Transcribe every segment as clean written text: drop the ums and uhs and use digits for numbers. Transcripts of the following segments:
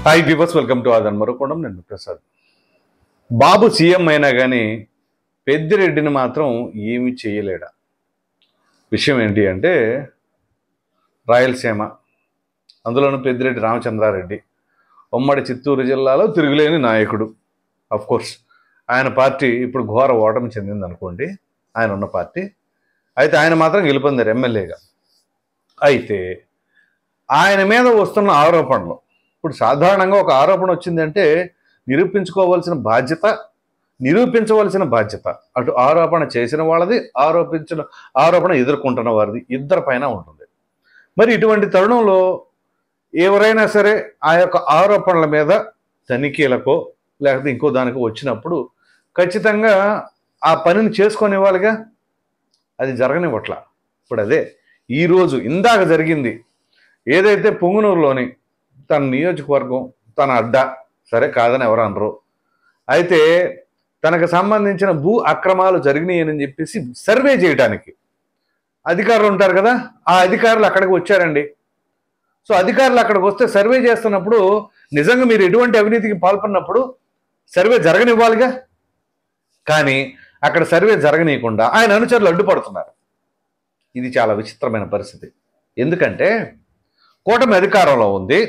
Hi viewers, welcome to ఆదన్ మరుకోవడం. నేను ప్రసాద్. బాబు సీఎం అయినా కానీ పెద్దిరెడ్డిని మాత్రం ఏమీ చేయలేడా. విషయం ఏంటి అంటే రాయలసీమ, అందులోనూ పెద్దిరెడ్డి రామచంద్రారెడ్డి ఉమ్మడి చిత్తూరు జిల్లాలో తిరుగులేని నాయకుడు. కోర్స్ ఆయన పార్టీ ఇప్పుడు ఘోర ఓటమి చెందింది అనుకోండి, ఆయన ఉన్న పార్టీ. అయితే ఆయన మాత్రం గెలుపొందారు ఎమ్మెల్యేగా. అయితే ఆయన మీద వస్తున్న ఆరోపణలు, ఇప్పుడు సాధారణంగా ఒక ఆరోపణ వచ్చిందంటే నిరూపించవలసిన బాధ్యత అటు ఆరోపణ చేసిన వాళ్ళది, ఆరోపణ ఎదుర్కొంటున్న వారిది, ఇద్దరి పైన ఉంటుంది. మరి ఇటువంటి తరుణంలో ఎవరైనా సరే ఆ యొక్క ఆరోపణల మీద తనిఖీలకో లేకపోతే ఇంకో దానికో వచ్చినప్పుడు ఖచ్చితంగా ఆ పనిని చేసుకొనివ్వాలిగా. అది జరగనివ్వట్ల. ఇప్పుడు అదే ఈరోజు ఇందాక జరిగింది ఏదైతే పొంగునూరులోని తన నియోజకవర్గం, తన అడ్డా, సరే కాదని ఎవరు అనరు. అయితే తనకు సంబంధించిన భూ అక్రమాలు జరిగినాయని చెప్పేసి సర్వే చేయడానికి అధికారులు ఉంటారు కదా, ఆ అధికారులు అక్కడికి వచ్చారండి. సో అధికారులు అక్కడికి వస్తే సర్వే చేస్తున్నప్పుడు నిజంగా మీరు ఎటువంటి అవినీతికి పాల్పడినప్పుడు సర్వే జరగనివ్వాలిగా. కానీ అక్కడ సర్వే జరగనీయకుండా ఆయన అనుచరులు అడ్డుపడుతున్నారు. ఇది చాలా విచిత్రమైన పరిస్థితి. ఎందుకంటే కూటమి అధికారంలో ఉంది,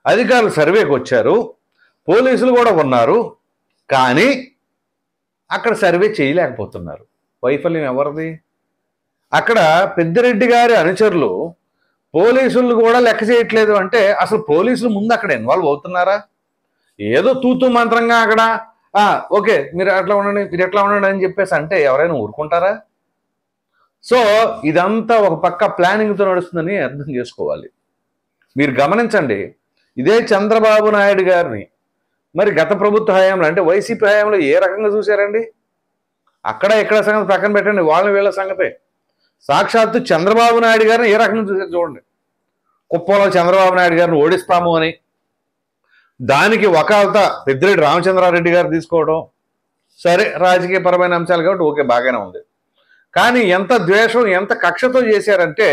అధికారులు సర్వేకి వచ్చారు, పోలీసులు కూడా ఉన్నారు, కానీ అక్కడ సర్వే చేయలేకపోతున్నారు. వైఫల్యం ఎవరిది? అక్కడ పెద్దిరెడ్డి గారి అనుచరులు పోలీసులు కూడా లెక్క చేయట్లేదు అంటే అసలు పోలీసులు ముందు అక్కడ ఇన్వాల్వ్ అవుతున్నారా? ఏదో తూతూ మంత్రంగా అక్కడ ఓకే మీరు అట్లా ఉండండి, మీరు ఎట్లా ఉండండి అని చెప్పేసి అంటే ఎవరైనా ఊరుకుంటారా? సో ఇదంతా ఒక పక్క ప్లానింగ్తో నడుస్తుందని అర్థం చేసుకోవాలి. మీరు గమనించండి, ఇదే చంద్రబాబు నాయుడు గారిని మరి గత ప్రభుత్వ హయాంలో అంటే వైసీపీ హయాంలో ఏ రకంగా చూశారండి? అక్కడ ఎక్కడ సంగతి పక్కన పెట్టండి, వాళ్ళ వీళ్ళ సంగతే. సాక్షాత్తు చంద్రబాబు నాయుడు గారిని ఏ రకంగా చూశారు చూడండి. కుప్పంలో చంద్రబాబు నాయుడు గారిని ఓడిస్తాము అని దానికి వకాల్తా పెద్దిరెడ్డి రామచంద్రారెడ్డి గారు తీసుకోవడం, సరే రాజకీయపరమైన అంశాలు కాబట్టి ఓకే బాగానే ఉంది. కానీ ఎంత ద్వేషం, ఎంత కక్షతో చేశారంటే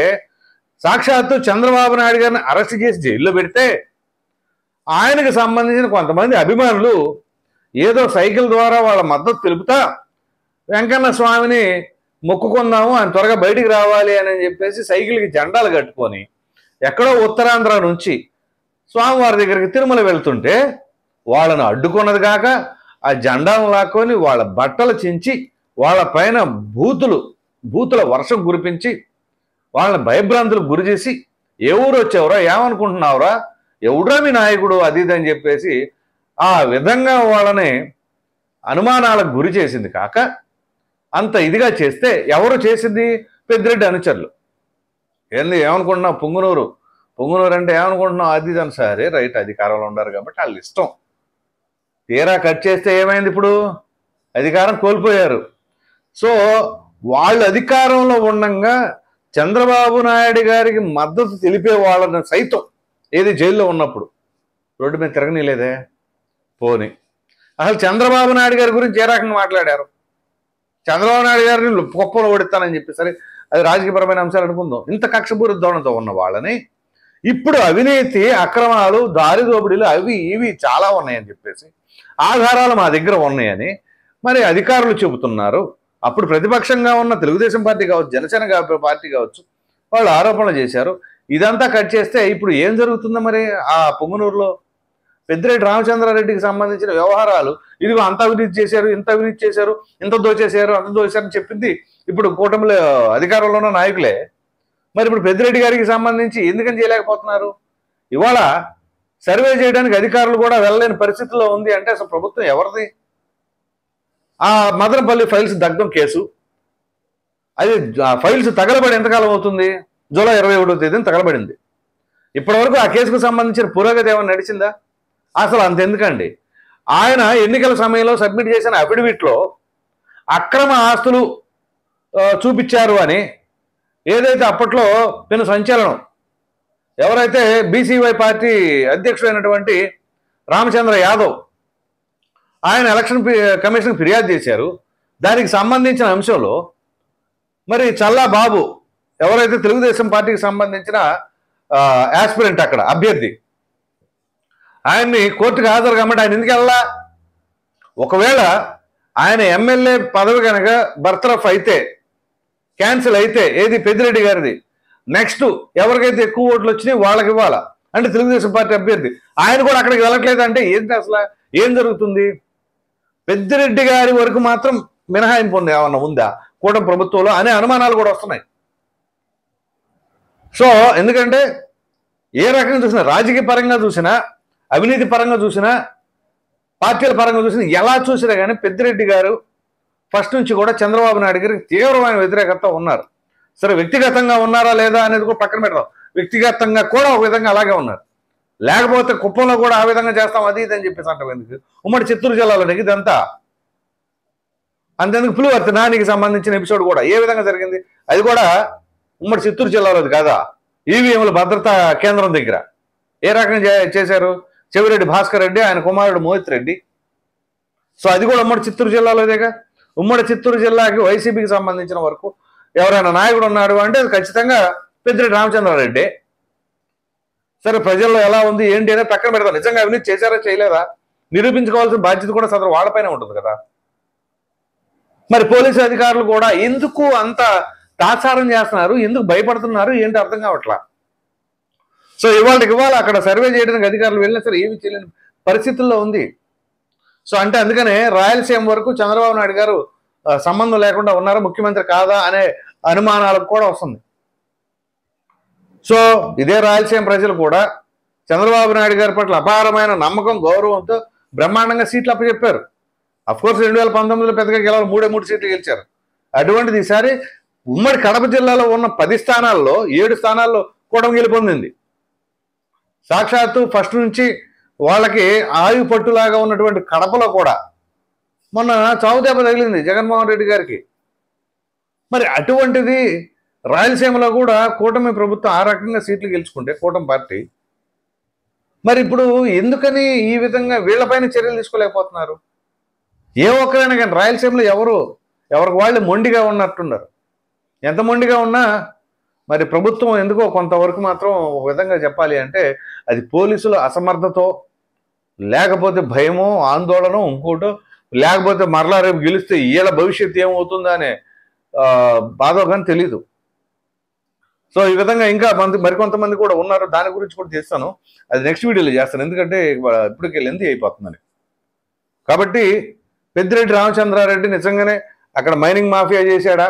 సాక్షాత్తు చంద్రబాబు నాయుడు గారిని అరెస్ట్ చేసి జైల్లో పెడితే ఆయనకు సంబంధించిన కొంతమంది అభిమానులు ఏదో సైకిల్ ద్వారా వాళ్ళ మద్దతు తెలుపుతా వెంకన్న స్వామిని మొక్కుకుందాము, ఆయన త్వరగా బయటికి రావాలి అని చెప్పేసి సైకిల్కి జెండాలు కట్టుకొని ఎక్కడో ఉత్తరాంధ్ర నుంచి స్వామివారి దగ్గరికి తిరుమల వెళ్తుంటే వాళ్ళను అడ్డుకున్నది కాక ఆ జెండాను లాక్కొని వాళ్ళ బట్టలు చించి వాళ్ళ పైన బూతుల వర్షం కురిపించి వాళ్ళని భయభ్రాంతులకు గురి చేసి ఏ ఊరు వచ్చావురా, ఏమనుకుంటున్నావురా, ఎవడ్రా మీ నాయకుడు, అది ఇది అని చెప్పేసి ఆ విధంగా వాళ్ళని అనుమానాలకు గురి చేసింది కాక అంత ఇదిగా చేస్తే ఎవరు చేసింది? పెద్దిరెడ్డి అనుచరులు. ఏమనుకుంటున్నావు, పొంగునూరు అంటే ఏమనుకుంటున్నావు, అది ఇది అని. సరే రైట్, అధికారంలో ఉన్నారు కాబట్టి వాళ్ళు ఇష్టం. తీరా కట్ చేస్తే ఏమైంది? ఇప్పుడు అధికారం కోల్పోయారు. సో వాళ్ళు అధికారంలో ఉండగా చంద్రబాబు నాయుడు గారికి మద్దతు తెలిపే వాళ్ళని సైతం ఏది జైల్లో ఉన్నప్పుడు రోడ్డు మీద తిరగనీలేదే. పోని అసలు చంద్రబాబు నాయుడు గారి గురించి ఏ రకంగా మాట్లాడారు? చంద్రబాబు నాయుడు గారిని కుప్పలో ఓడిస్తానని చెప్పి, సరే అది రాజకీయపరమైన అంశాలు అనుకుందాం. ఇంత కక్షపూరిత ధోరణితో ఉన్న వాళ్ళని ఇప్పుడు అవినీతి, అక్రమాలు, దారి దోపిడీలు అవి ఇవి చాలా ఉన్నాయని చెప్పేసి ఆధారాలు మా దగ్గర ఉన్నాయని మరి అధికారులు చెబుతున్నారు. అప్పుడు ప్రతిపక్షంగా ఉన్న తెలుగుదేశం పార్టీ కావచ్చు, జనసేన పార్టీ కావచ్చు, వాళ్ళు ఆరోపణలు చేశారు. ఇదంతా కట్ చేస్తే ఇప్పుడు ఏం జరుగుతుందో మరి ఆ పొంగునూరులో పెద్దిరెడ్డి రామచంద్రారెడ్డికి సంబంధించిన వ్యవహారాలు, ఇదిగో అంత అవినీతి చేశారు, ఇంత అవినీతి చేశారు, ఇంత దోచేశారు, అంత దోచేశారని చెప్పింది ఇప్పుడు కూటమిలో అధికారంలో ఉన్న నాయకులే. మరి ఇప్పుడు పెద్దిరెడ్డి గారికి సంబంధించి ఎందుకని చేయలేకపోతున్నారు? ఇవాళ సర్వే చేయడానికి అధికారులు కూడా వెళ్ళలేని పరిస్థితిలో ఉంది అంటే అసలు ప్రభుత్వం ఎవరిది? ఆ మదనపల్లి ఫైల్స్ దగ్ధం కేసు, అది ఫైల్స్ తగలబడి ఎంతకాలం అవుతుంది? జూలై 21వ తేదీన తగలబడింది. ఇప్పటివరకు ఆ కేసుకు సంబంధించిన పురోగతి ఏమైనా నడిచిందా? అసలు అంతెందుకండి, ఆయన ఎన్నికల సమయంలో సబ్మిట్ చేసిన అఫిడవిట్లో అక్రమ ఆస్తులు చూపించారు అని ఏదైతే అప్పట్లో పెను సంచలనం, ఎవరైతే బీసీవై పార్టీ అధ్యక్షుడైనటువంటి రామచంద్ర యాదవ్ ఆయన ఎలక్షన్ కమిషన్ ఫిర్యాదు చేశారు. దానికి సంబంధించిన అంశంలో మరి చల్లా బాబు ఎవరైతే తెలుగుదేశం పార్టీకి సంబంధించిన యాస్పిరెంట్ అక్కడ అభ్యర్థి, ఆయన్ని కోర్టుకు హాజరు కమ్మంటే ఆయన ఎందుకు వెళ్ళా? ఒకవేళ ఆయన ఎమ్మెల్యే పదవి కనుక బర్తరఫ్ అయితే, క్యాన్సిల్ అయితే, ఏది పెద్దిరెడ్డి గారిది, నెక్స్ట్ ఎవరికైతే ఎక్కువ ఓట్లు వచ్చినాయి వాళ్ళకి ఇవ్వాలా, అంటే తెలుగుదేశం పార్టీ అభ్యర్థి. ఆయన కూడా అక్కడికి వెళ్ళట్లేదు అంటే ఏంటి అసలు? ఏం జరుగుతుంది? పెద్దిరెడ్డి గారి వరకు మాత్రం మినహాయింపు ఉంది, ఏమన్నా ఉందా కూటమి ప్రభుత్వంలో అనే అనుమానాలు కూడా వస్తున్నాయి. సో ఎందుకంటే ఏ రకంగా చూసినా, రాజకీయ పరంగా చూసినా, అవినీతి పరంగా చూసినా, పార్టీల పరంగా చూసినా, ఎలా చూసినా కానీ పెద్దిరెడ్డి గారు ఫస్ట్ నుంచి కూడా చంద్రబాబు నాయుడు గారికి తీవ్రమైన వ్యతిరేకత ఉన్నారు. సరే వ్యక్తిగతంగా ఉన్నారా లేదా అనేది కూడా పక్కన పెడతాం, వ్యక్తిగతంగా కూడా ఒక విధంగా అలాగే ఉన్నారు. లేకపోతే కుప్పంలో కూడా ఆ విధంగా చేస్తాం అది ఇది అని చెప్పేసి అంటాం ఎందుకు? ఉమ్మడి చిత్తూరు జిల్లాలో ఇదంతా అంతెందుకు పులివర్తి నానికి సంబంధించిన ఎపిసోడ్ కూడా ఏ విధంగా జరిగింది? అది కూడా ఉమ్మడి చిత్తూరు జిల్లాలోది కాదా, ఈవీఎంల భద్రతా కేంద్రం దగ్గర ఏ రకంగా చేశారు? చెవిరెడ్డి భాస్కర్ రెడ్డి, ఆయన కుమారుడు మోహిత్ రెడ్డి. సో అది కూడా ఉమ్మడి చిత్తూరు జిల్లాలోదేగా. ఉమ్మడి చిత్తూరు జిల్లాకి వైసీపీకి సంబంధించిన వరకు ఎవరైనా నాయకుడు ఉన్నాడు అంటే అది ఖచ్చితంగా పెద్దిరెడ్డి రామచంద్రారెడ్డి. సరే ప్రజల్లో ఎలా ఉంది ఏంటి అనేది పక్కన పెడతాం, నిజంగా అవినీతి చేశారా చేయలేదా నిరూపించుకోవాల్సిన బాధ్యత కూడా సదరు వాళ్ళపైన ఉంటుంది కదా. మరి పోలీసు అధికారులు కూడా ఎందుకు అంత తాత్సారం చేస్తున్నారు, ఎందుకు భయపడుతున్నారు ఏంటి అర్థం కావట్లా. సో ఇవాళ అక్కడ సర్వే చేయడానికి అధికారులు వెళ్ళినా సరే ఏమి చేయలేని పరిస్థితుల్లో ఉంది. సో అంటే అందుకనే రాయలసీమ వరకు చంద్రబాబు నాయుడు గారు సంబంధం లేకుండా ఉన్నారు, ముఖ్యమంత్రి కాదా అనే అనుమానాలకు కూడా వస్తుంది. సో ఇదే రాయలసీమ ప్రజలు కూడా చంద్రబాబు నాయుడు గారి పట్ల అపారమైన నమ్మకం, గౌరవంతో బ్రహ్మాండంగా సీట్లు అప్పచెప్పారు. అఫ్కోర్స్ 2019లో పెద్దగా గెలవాలి, 3 సీట్లు గెలిచారు. అటువంటిది ఈసారి ఉమ్మడి కడప జిల్లాలో ఉన్న 10 స్థానాల్లో 7 స్థానాల్లో కూటమి గెలుపొందింది. సాక్షాత్తు ఫస్ట్ నుంచి వాళ్ళకి ఆయు పట్టులాగా ఉన్నటువంటి కడపలో కూడా మొన్న చావు దెబ్బ తగిలింది జగన్మోహన్ రెడ్డి గారికి. మరి అటువంటిది రాయలసీమలో కూడా కూటమి ప్రభుత్వం ఆ రకంగా సీట్లు గెలుచుకుంటే కూటమి పార్టీ, మరి ఇప్పుడు ఎందుకని ఈ విధంగా వీళ్ళపైన చర్యలు తీసుకోలేకపోతున్నారు? ఏ ఒక్కరైనా కానీ రాయలసీమలో ఎవరికి వాళ్ళు మొండిగా ఉన్నట్టున్నారు. ఎంత మొండిగా ఉన్నా మరి ప్రభుత్వం ఎందుకో కొంతవరకు మాత్రం ఒక విధంగా చెప్పాలి అంటే అది పోలీసుల అసమర్థతో, లేకపోతే భయమో ఆందోళన ఇంకోటో, లేకపోతే మరలా రేపు గెలిస్తే వీళ్ళ భవిష్యత్తు ఏమవుతుందా అనే బాధ కానీ తెలీదు. సో ఈ విధంగా ఇంకా మరికొంతమంది కూడా ఉన్నారు, దాని గురించి కూడా చేస్తాను, అది నెక్స్ట్ వీడియోలో చేస్తాను, ఎందుకంటే ఇప్పటికే లెంతీ అయిపోతుందని. కాబట్టి పెద్దిరెడ్డి రామచంద్రారెడ్డి నిజంగానే అక్కడ మైనింగ్ మాఫియా చేశాడా,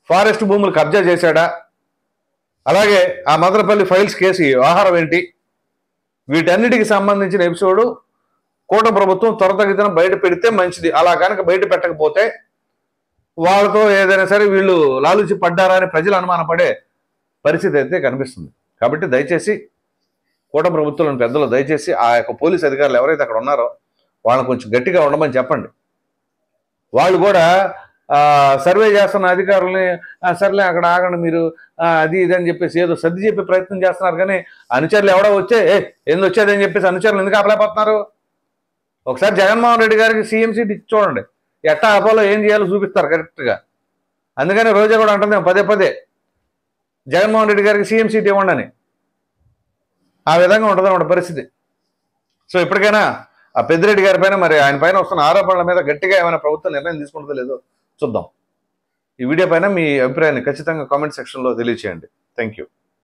ఫారెస్ట్ భూములు కబ్జా చేశాడా, అలాగే ఆ మదనపల్లి ఫైల్స్ కేసు వ్యవహారం ఏంటి, వీటన్నిటికి సంబంధించిన ఎపిసోడు కూటమి ప్రభుత్వం త్వరితగతిన బయట పెడితే మంచిది. అలా కనుక బయట పెట్టకపోతే వాళ్ళతో ఏదైనా సరే వీళ్ళు లాలూచి పడ్డారా అని ప్రజలు అనుమానపడే పరిస్థితి అయితే కనిపిస్తుంది. కాబట్టి దయచేసి కూటమి ప్రభుత్వంలోని పెద్దలు దయచేసి ఆ యొక్క పోలీస్ అధికారులు ఎవరైతే అక్కడ ఉన్నారో వాళ్ళని కొంచెం గట్టిగా ఉండమని చెప్పండి. వాళ్ళు కూడా సర్వే చేస్తున్న అధికారులని సర్లే అక్కడ ఆగండి మీరు అది ఇది అని చెప్పేసి ఏదో సర్ది చెప్పే ప్రయత్నం చేస్తున్నారు. కానీ అనుచరులు ఎవడో వచ్చే ఏంది వచ్చేదని చెప్పేసి అనుచరులు ఎందుకు ఆపలేకపోతున్నారు? ఒకసారి జగన్మోహన్ రెడ్డి గారికి సీఎం సీట్ ఇచ్చి చూడండి, ఎట్టా ఆపాలో ఏం చేయాలో చూపిస్తారు కరెక్ట్గా. అందుకని రోజా కూడా అంటుంది పదే జగన్మోహన్ రెడ్డి గారికి సీఎం సీట్ ఇవ్వండి అని. ఆ విధంగా ఉంటుంది అన్నమాట పరిస్థితి. సో ఇప్పటికైనా ఆ పెద్దిరెడ్డి గారి పైన మరి ఆయన పైన వస్తున్న ఆరోపణల మీద గట్టిగా ఏమైనా ప్రభుత్వం నిర్ణయం తీసుకుంటుందో లేదో చూద్దాం. ఈ వీడియో పైన మీ అభిప్రాయాన్ని ఖచ్చితంగా కామెంట్ సెక్షన్లో తెలియచేయండి. Thank you.